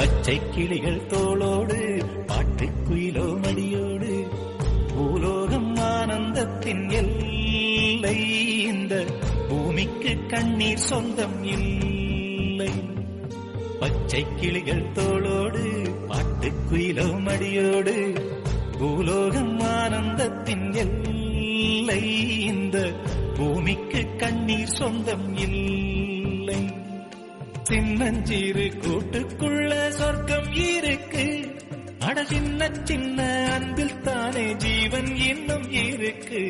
பச்சை கிளிகள் தோளோடு பாட்டுக்குயிலோ மடியோடு பூலோகம் ஆனந்தத்தின் எல்லை. இந்த பூமிக்கு கண்ணீர் சொந்தம் இல்லை. பச்சை கிளிகள் தோளோடு பாட்டுக்குயிலோ மடியோடு பூலோகம் ஆனந்தத்தின் எல்லை. இந்த பூமிக்கு கண்ணீர் சொந்தம் இல்லை. சின்னஞ்சீரு கூட்டுக்குள்ள சொர்க்கம் இருக்கு. அட சின்ன சின்ன அன்பில் தானே ஜீவன் இன்னும் இருக்கு.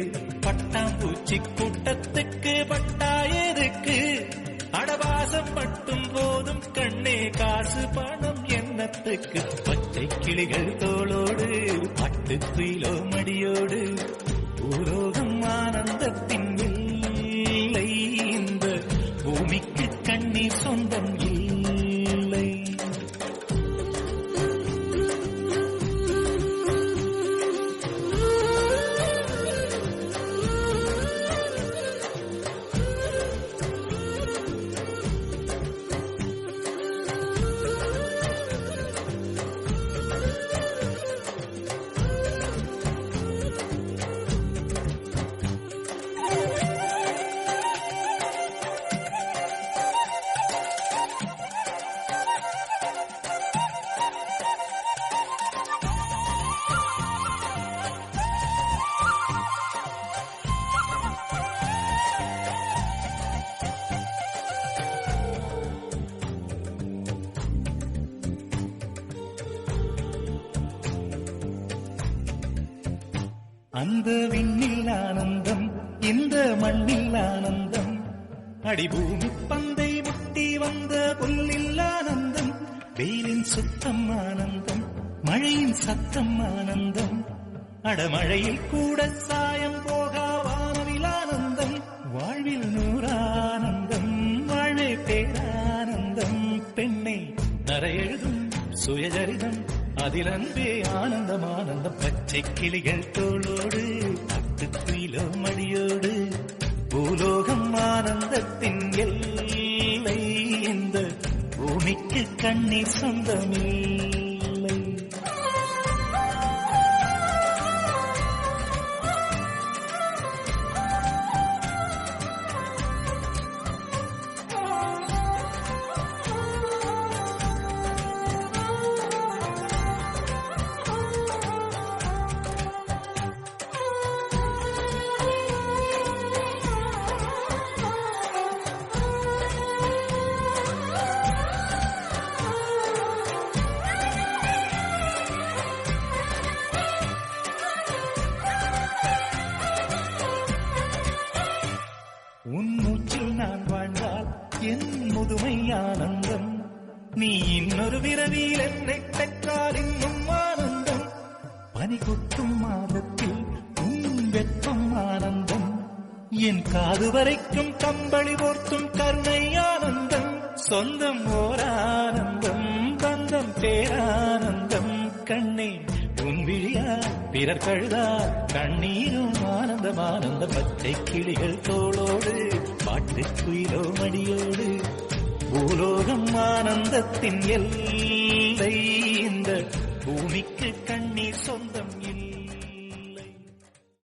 பட்டாம்பூச்சி கூட்டத்துக்கு பட்டாயருக்கு. அடவாசம் மட்டும் போதும் கண்ணே, காசு பணம் எண்ணத்துக்கு. பச்சை கிளிகள் தோளோடு பாட்டுக்குயிலோ மடியோடு பூலோகம் ஆனந்தத்தின் இல்லை. இந்த பூமிக்கு கண்ணீர் சொந்தம் இல்லை. அந்த விண்ணில் ஆனந்தம், இந்த மண்ணில் ஆனந்தம். அடிபூமி பந்தை முட்டி வந்த புல்லில் ஆனந்தம். வெயிலின் சுத்தம் ஆனந்தம், மழையின் சத்தம் ஆனந்தம். அடமழையில் கூட சாயம் போகா வானவில் ஆனந்தம். வாழ்வில் நூறானந்தம், வாழ்வே பேரானந்தம். பெண்ணை தரையெழுதும் சுயஜரிதம், அதில் அன்பே ஆனந்தம் ஆனந்தம். பச்சை கிளிகள் தோளோடு பாட்டுக்குயிலோ மடியோடு பூலோகம் ஆனந்தத்தின் எல்லை. இந்த பூமிக்கு கண்ணீர் சொந்தமில்லை. உன் மூச்சில் நான் வாழ்ந்தால் என் முதுமை ஆனந்தம். நீ இன்னொரு விரவியில் என்னை பெற்றால் இன்னும் ஆனந்தம். பனி கொட்டும் மாதத்தில் உன் வெப்பம் ஆனந்தம். என் காது வரைக்கும் கம்பளி போர்த்தும் கருணை ஆனந்தம். சொந்தம் ஓர் ஆனந்தம், பந்தம் பேரானந்தம். கண்ணே உன் விழியா பிறர் கழுதா கண்ணீரும் ஆனந்தம் ஆனந்தம். பச்சை கிளிகள் தோளோடு பாட்டுக்குயிலோ மடியோடு பூலோகம் ஆனந்தத்தின் எல்லை. இந்த பூமிக்கு கண்ணீர் சொந்தம்.